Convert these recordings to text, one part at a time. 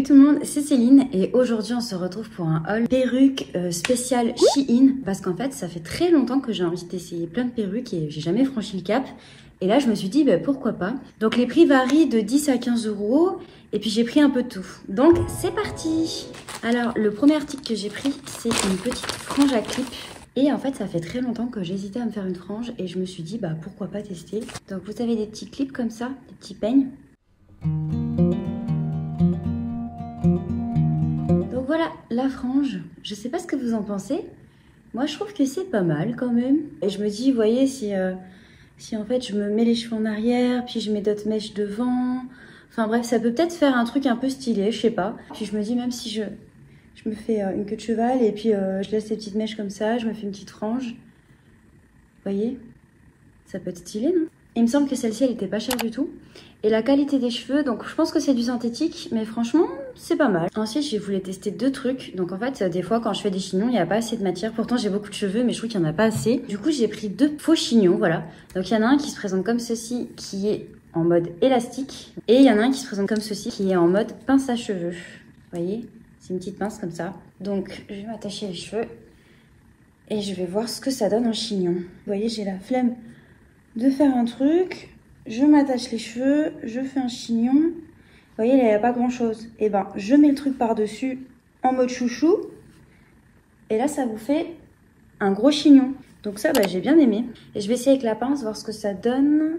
tout le monde, c'est Céline et aujourd'hui on se retrouve pour un haul perruque spécial Shein parce qu'en fait ça fait très longtemps que j'ai envie d'essayer plein de perruques et j'ai jamais franchi le cap. Et là je me suis dit pourquoi pas. Donc les prix varient de 10 à 15 € et puis j'ai pris un peu de tout. Donc c'est parti. Alors le premier article que j'ai pris c'est une petite frange à clip. Et en fait, ça fait très longtemps que j'hésitais à me faire une frange et je me suis dit, pourquoi pas tester. Donc, vous avez des petits clips comme ça, des petits peignes. Donc voilà, la frange. Je sais pas ce que vous en pensez. Moi, je trouve que c'est pas mal quand même. Et je me dis, vous voyez, si en fait, je me mets les cheveux en arrière, puis je mets d'autres mèches devant. Enfin bref, ça peut peut-être faire un truc un peu stylé, je sais pas. Puis je me dis, même si je me fais une queue de cheval et puis je laisse les petites mèches comme ça, je me fais une petite frange. Vous voyez? Ça peut être stylé, non? Il me semble que celle-ci, elle était pas chère du tout. Et la qualité des cheveux, donc je pense que c'est du synthétique, mais franchement, c'est pas mal. Ensuite, je voulais tester deux trucs. Donc en fait, des fois, quand je fais des chignons, il n'y a pas assez de matière. Pourtant, j'ai beaucoup de cheveux, mais je trouve qu'il n'y en a pas assez. Du coup, j'ai pris deux faux chignons, voilà. Donc il y en a un qui se présente comme ceci, qui est en mode élastique. Et il y en a un qui se présente comme ceci, qui est en mode pince à cheveux. Vous voyez? C'est une petite pince comme ça. Donc, je vais m'attacher les cheveux et je vais voir ce que ça donne en chignon. Vous voyez, j'ai la flemme de faire un truc. Je m'attache les cheveux, je fais un chignon. Vous voyez, là, il n'y a pas grand-chose. Et je mets le truc par-dessus en mode chouchou. Et là, ça vous fait un gros chignon. Donc ça, j'ai bien aimé. Et je vais essayer avec la pince, voir ce que ça donne.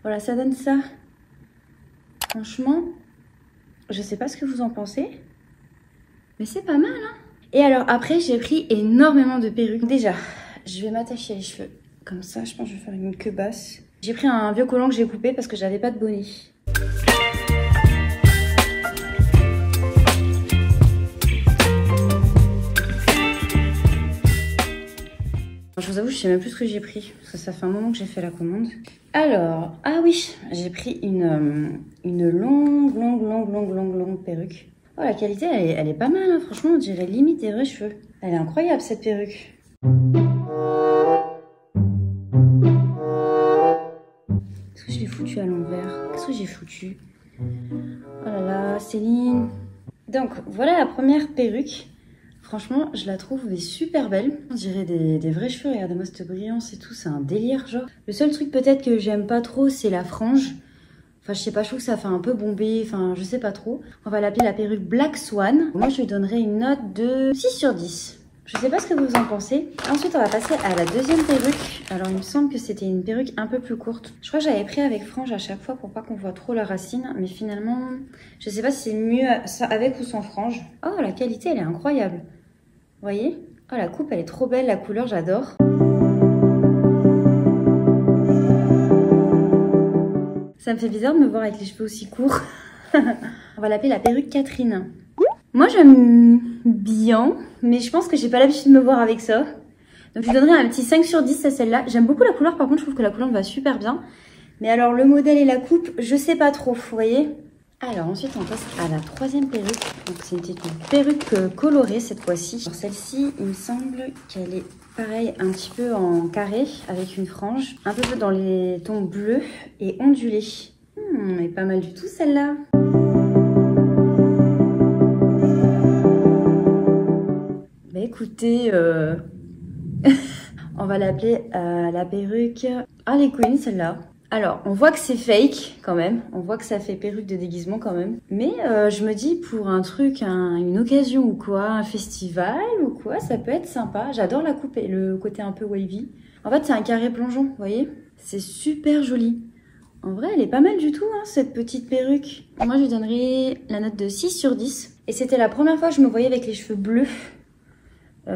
Voilà, ça donne ça. Franchement, je sais pas ce que vous en pensez, mais c'est pas mal, hein. Et alors après, j'ai pris énormément de perruques. Déjà, je vais m'attacher les cheveux comme ça. Je pense que je vais faire une queue basse. J'ai pris un vieux collant que j'ai coupé parce que j'avais pas de bonnet. Je vous avoue, je sais même plus ce que j'ai pris, parce que ça fait un moment que j'ai fait la commande. Alors, ah oui, j'ai pris une longue perruque. Oh, la qualité, elle est pas mal, hein. Franchement, on dirait limite des vrais cheveux. Elle est incroyable, cette perruque. Est-ce que je l'ai foutu à l'envers? Qu'est-ce que j'ai foutu? Oh là là, Céline. Donc, voilà la première perruque. Franchement, je la trouve super belle. On dirait des vrais cheveux. Regardez-moi cette brillance et tout. C'est un délire, genre. Le seul truc peut-être que j'aime pas trop, c'est la frange. Enfin, je sais pas, je trouve que ça fait un peu bombé. Enfin, je sais pas trop. On va l'appeler la perruque Black Swan. Moi, je lui donnerais une note de 6 sur 10. Je sais pas ce que vous en pensez. Ensuite, on va passer à la deuxième perruque. Alors, il me semble que c'était une perruque un peu plus courte. Je crois que j'avais pris avec frange à chaque fois pour pas qu'on voit trop la racine. Mais finalement, je sais pas si c'est mieux ça avec ou sans frange. Oh, la qualité, elle est incroyable. Vous voyez? Oh, la coupe, elle est trop belle. La couleur, j'adore. Ça me fait bizarre de me voir avec les cheveux aussi courts. On va l'appeler la perruque Catherine. Moi, j'aime bien, mais je pense que j'ai pas l'habitude de me voir avec ça. Donc, je lui donnerai un petit 5 sur 10 à celle-là. J'aime beaucoup la couleur. Par contre, je trouve que la couleur me va super bien. Mais alors, le modèle et la coupe, je sais pas trop. Vous voyez? Alors ensuite on passe à la troisième perruque. Donc c'était une perruque colorée cette fois-ci. Alors celle-ci, il me semble qu'elle est pareil un petit peu en carré avec une frange, un peu dans les tons bleus et ondulés. Elle est pas mal du tout celle-là. Écoutez, on va l'appeler la perruque Harley Quinn celle-là. Alors, on voit que c'est fake quand même, on voit que ça fait perruque de déguisement quand même. Mais je me dis pour un truc, une occasion ou quoi, un festival ou quoi, ça peut être sympa. J'adore la coupe et le côté un peu wavy. En fait, c'est un carré plongeon, vous voyez? C'est super joli. En vrai, elle est pas mal du tout, hein, cette petite perruque. Moi, je lui donnerais la note de 6 sur 10. Et c'était la première fois que je me voyais avec les cheveux bleus.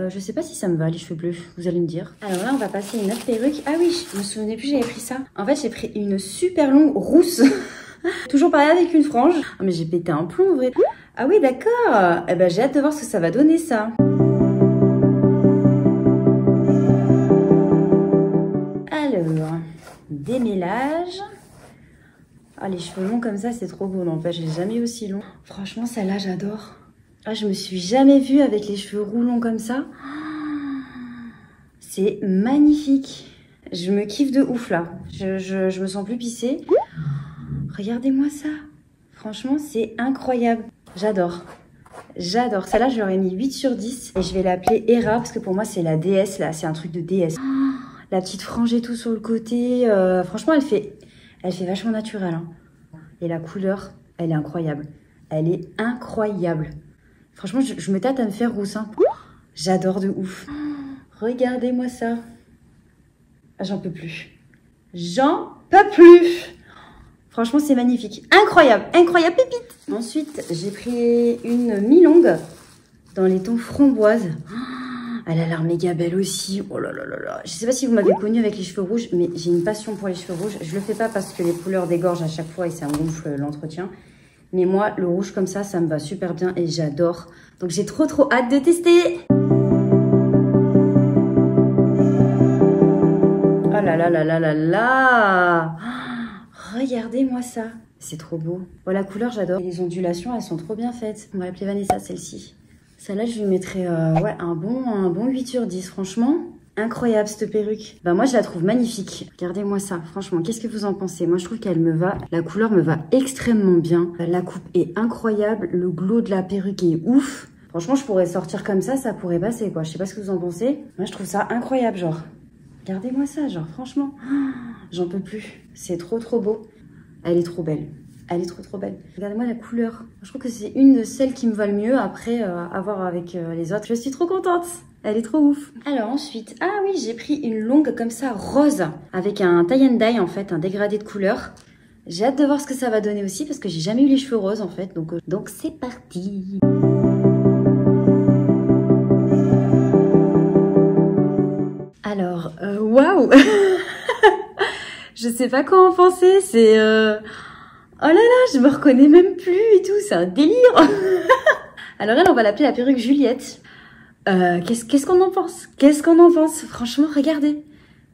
Je sais pas si ça me va les cheveux bleus, vous allez me dire. Alors là on va passer à une autre perruque. Ah oui, je me souvenais plus, j'avais pris ça. En fait j'ai pris une super longue rousse. Toujours pareil avec une frange. Ah mais j'ai pété un plomb en vrai. Ah oui d'accord. Eh ben j'ai hâte de voir ce que ça va donner ça. Alors, démêlage. Ah les cheveux longs comme ça c'est trop beau, n'empêche j'ai jamais eu aussi long. Franchement celle-là j'adore. Ah, je me suis jamais vue avec les cheveux roulants comme ça. C'est magnifique. Je me kiffe de ouf là. Je me sens plus pissée. Regardez-moi ça. Franchement, c'est incroyable. J'adore. J'adore. Celle-là, je l'aurais mis 8 sur 10. Et je vais l'appeler Hera parce que pour moi, c'est la déesse là. C'est un truc de déesse. La petite frange et tout sur le côté. Franchement, elle fait vachement naturelle. Hein. Et la couleur, elle est incroyable. Elle est incroyable. Franchement, je me tâte à me faire rousse. Hein. J'adore de ouf. Regardez-moi ça. J'en peux plus. J'en peux plus. Franchement, c'est magnifique. Incroyable. Incroyable pépite. Ensuite, j'ai pris une mi-longue dans les tons framboise. Elle a l'air méga belle aussi. Oh là là là là. Je sais pas si vous m'avez connue avec les cheveux rouges, mais j'ai une passion pour les cheveux rouges. Je le fais pas parce que les couleurs dégorgent à chaque fois et ça gonfle l'entretien. Mais moi, le rouge comme ça me va super bien et j'adore. Donc j'ai trop hâte de tester. Oh là là là là là là. Regardez-moi ça. C'est trop beau. Bon, la couleur, j'adore. Les ondulations, elles sont trop bien faites. On va l'appeler Vanessa, celle-ci. Celle-là, je lui mettrais ouais, un bon 8 sur 10, franchement. Incroyable, cette perruque. Bah, moi, je la trouve magnifique. Regardez-moi ça, franchement. Qu'est-ce que vous en pensez? Moi, je trouve qu'elle me va. La couleur me va extrêmement bien. La coupe est incroyable. Le glow de la perruque est ouf. Franchement, je pourrais sortir comme ça pourrait passer, quoi. Je sais pas ce que vous en pensez. Moi, je trouve ça incroyable, genre. Regardez-moi ça, genre, franchement. J'en peux plus. C'est trop beau. Elle est trop belle. Elle est trop belle. Regardez-moi la couleur. Je trouve que c'est une de celles qui me va le mieux après avoir avec les autres. Je suis trop contente. Elle est trop ouf. Alors ensuite, ah oui, j'ai pris une longue comme ça, rose, avec un tie and dye en fait, un dégradé de couleur. J'ai hâte de voir ce que ça va donner aussi parce que j'ai jamais eu les cheveux roses en fait. Donc c'est parti. Alors, waouh. Je sais pas quoi en penser, c'est... Oh là là, je me reconnais même plus et tout, c'est un délire. Alors elle, on va l'appeler la perruque Juliette. Qu'est-ce qu'on en pense? Qu'est-ce qu'on en pense? Franchement, regardez.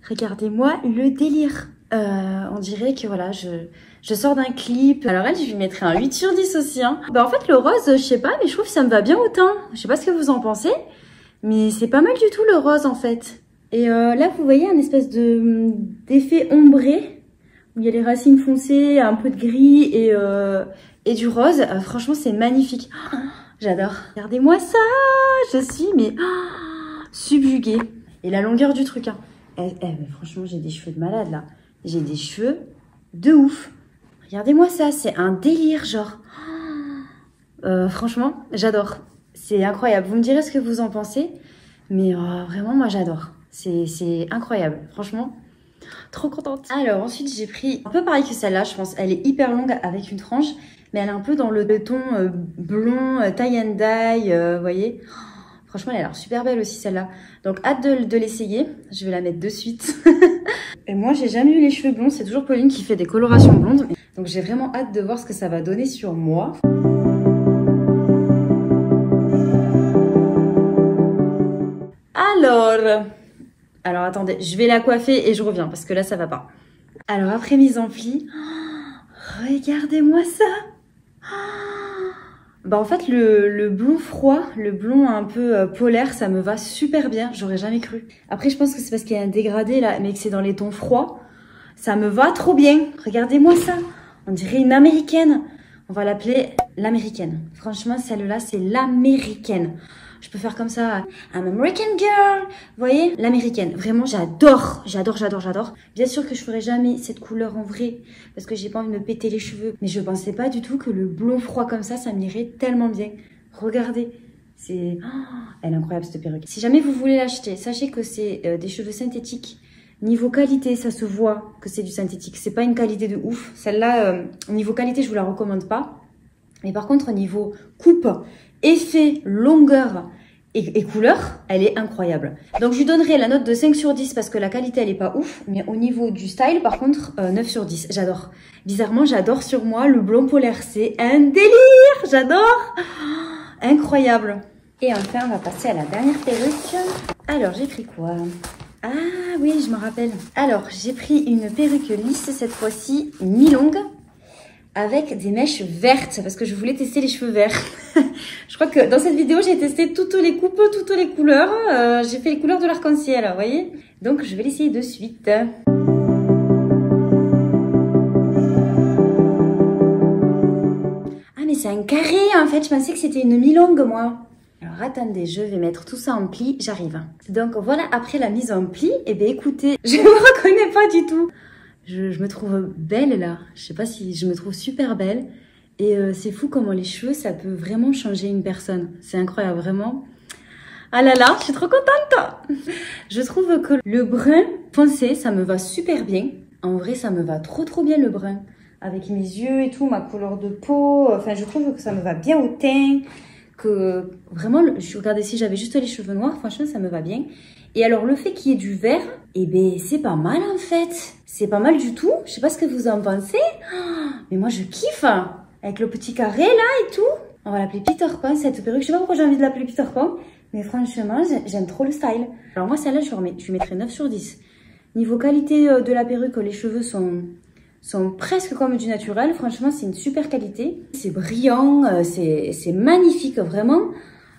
Regardez-moi le délire. On dirait que voilà, je sors d'un clip. Alors elle, je lui mettrais un 8 sur 10 aussi. Hein. Bah en fait, le rose, je sais pas, mais je trouve que ça me va bien au teint. Je sais pas ce que vous en pensez, mais c'est pas mal du tout le rose en fait. Et là, vous voyez un espèce d'effet ombré, où il y a les racines foncées, un peu de gris et du rose. Franchement, c'est magnifique. Oh, j'adore. Regardez-moi ça. Je suis mais subjuguée. Et la longueur du truc. Hein. Mais franchement, j'ai des cheveux de malade là. J'ai des cheveux de ouf. Regardez-moi ça. C'est un délire genre. Franchement, j'adore. C'est incroyable. Vous me direz ce que vous en pensez. Mais vraiment, moi, j'adore. C'est incroyable. Franchement, trop contente. Alors, ensuite, j'ai pris un peu pareil que celle-là, je pense. Elle est hyper longue avec une frange. Mais elle est un peu dans le ton blond, tie and dye, vous voyez. Franchement, elle a l'air super belle aussi, celle-là. Donc, hâte de l'essayer. Je vais la mettre de suite. Et moi, j'ai jamais eu les cheveux blonds. C'est toujours Pauline qui fait des colorations blondes. Donc, j'ai vraiment hâte de voir ce que ça va donner sur moi. Alors, attendez, je vais la coiffer et je reviens parce que là, ça va pas. Alors, après mise en pli, regardez-moi ça. Bah en fait, le blond froid, le blond un peu polaire, ça me va super bien. J'aurais jamais cru. Après, je pense que c'est parce qu'il y a un dégradé là, mais que c'est dans les tons froids. Ça me va trop bien. Regardez-moi ça. On dirait une américaine. On va l'appeler l'américaine. Franchement, celle-là, c'est l'américaine. Je peux faire comme ça, I'm American girl. Vous voyez, l'américaine. Vraiment, j'adore. Bien sûr que je ferai jamais cette couleur en vrai, parce que j'ai pas envie de me péter les cheveux. Mais je pensais pas du tout que le blond froid comme ça m'irait tellement bien. Regardez. C'est... elle est incroyable cette perruque. Si jamais vous voulez l'acheter, sachez que c'est des cheveux synthétiques. Niveau qualité, ça se voit que c'est du synthétique. C'est pas une qualité de ouf. Celle-là, niveau qualité, je vous la recommande pas. Mais par contre, niveau coupe, effet, longueur et couleur, elle est incroyable. Donc, je lui donnerai la note de 5 sur 10 parce que la qualité, elle est pas ouf. Mais au niveau du style, par contre, 9 sur 10. J'adore. Bizarrement, j'adore sur moi le blond polaire. C'est un délire. J'adore. Incroyable. Et enfin, on va passer à la dernière perruque. Alors, j'ai pris quoi? Ah oui, je me rappelle. Alors, j'ai pris une perruque lisse cette fois-ci, mi-longue, avec des mèches vertes, parce que je voulais tester les cheveux verts. Je crois que dans cette vidéo, j'ai testé toutes les coupes, toutes les couleurs. J'ai fait les couleurs de l'arc-en-ciel, vous voyez. Donc, je vais l'essayer de suite. Ah, mais c'est un carré, en fait. Je pensais que c'était une mi-longue, moi. Alors, attendez, je vais mettre tout ça en pli. J'arrive. Donc, voilà, après la mise en pli, eh bien, écoutez, je ne me reconnais pas du tout. Je me trouve belle, là. Je sais pas si je me trouve super belle. Et c'est fou comment les cheveux, ça peut vraiment changer une personne. C'est incroyable, vraiment. Ah là là, je suis trop contente. Je trouve que le brun foncé, ça me va super bien. En vrai, ça me va trop bien le brun. Avec mes yeux et tout, ma couleur de peau. Enfin, je trouve que ça me va bien au teint. Que vraiment, je regardais si j'avais juste les cheveux noirs, franchement, ça me va bien. Et alors, le fait qu'il y ait du vert, eh ben, c'est pas mal en fait. C'est pas mal du tout. Je sais pas ce que vous en pensez. Oh, mais moi, je kiffe. Avec le petit carré là et tout. On va l'appeler Peter Pan, cette perruque. Je sais pas pourquoi j'ai envie de l'appeler Peter Pan. Mais franchement, j'aime trop le style. Alors moi, celle-là, je lui mettrais 9 sur 10. Niveau qualité de la perruque, les cheveux sont presque comme du naturel. Franchement, c'est une super qualité. C'est brillant, c'est magnifique, vraiment.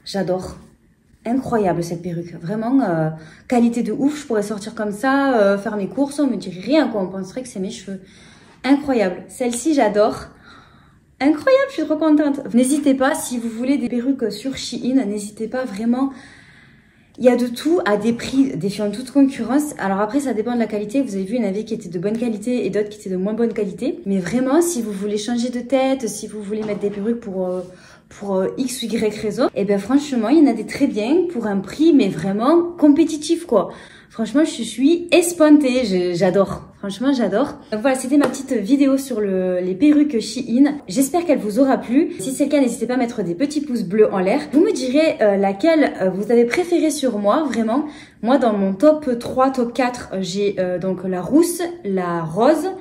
J'adore. Incroyable cette perruque. Vraiment, qualité de ouf. Je pourrais sortir comme ça, faire mes courses. On me dirait rien, quoi. On penserait que c'est mes cheveux. Incroyable. Celle-ci, j'adore. Incroyable, je suis trop contente. N'hésitez pas, si vous voulez des perruques sur Shein, n'hésitez pas vraiment. Il y a de tout à des prix défiant toute concurrence. Alors après, ça dépend de la qualité. Vous avez vu, il y en avait qui étaient de bonne qualité et d'autres qui étaient de moins bonne qualité. Mais vraiment, si vous voulez changer de tête, si vous voulez mettre des perruques pour X ou Y raison, et bien franchement, il y en a des très bien pour un prix, mais vraiment compétitif, quoi. Franchement, je suis espantée, j'adore. Franchement, j'adore. Donc voilà, c'était ma petite vidéo sur les perruques Shein. J'espère qu'elle vous aura plu. Si c'est le cas, n'hésitez pas à mettre des petits pouces bleus en l'air. Vous me direz laquelle vous avez préférée sur moi, vraiment. Moi, dans mon top 3, top 4, j'ai donc la rousse, la rose,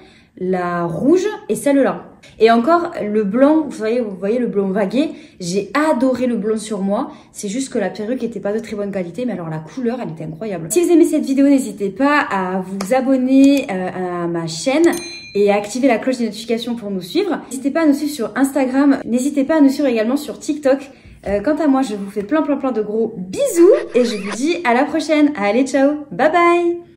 la rouge et celle-là. Et encore, le blond, vous voyez le blond vagué, j'ai adoré le blond sur moi. C'est juste que la perruque était pas de très bonne qualité, mais alors la couleur, elle était incroyable. Si vous aimez cette vidéo, n'hésitez pas à vous abonner à ma chaîne et à activer la cloche des notifications pour nous suivre. N'hésitez pas à nous suivre sur Instagram, n'hésitez pas à nous suivre également sur TikTok. Quant à moi, je vous fais plein de gros bisous et je vous dis à la prochaine. Allez, ciao, bye bye.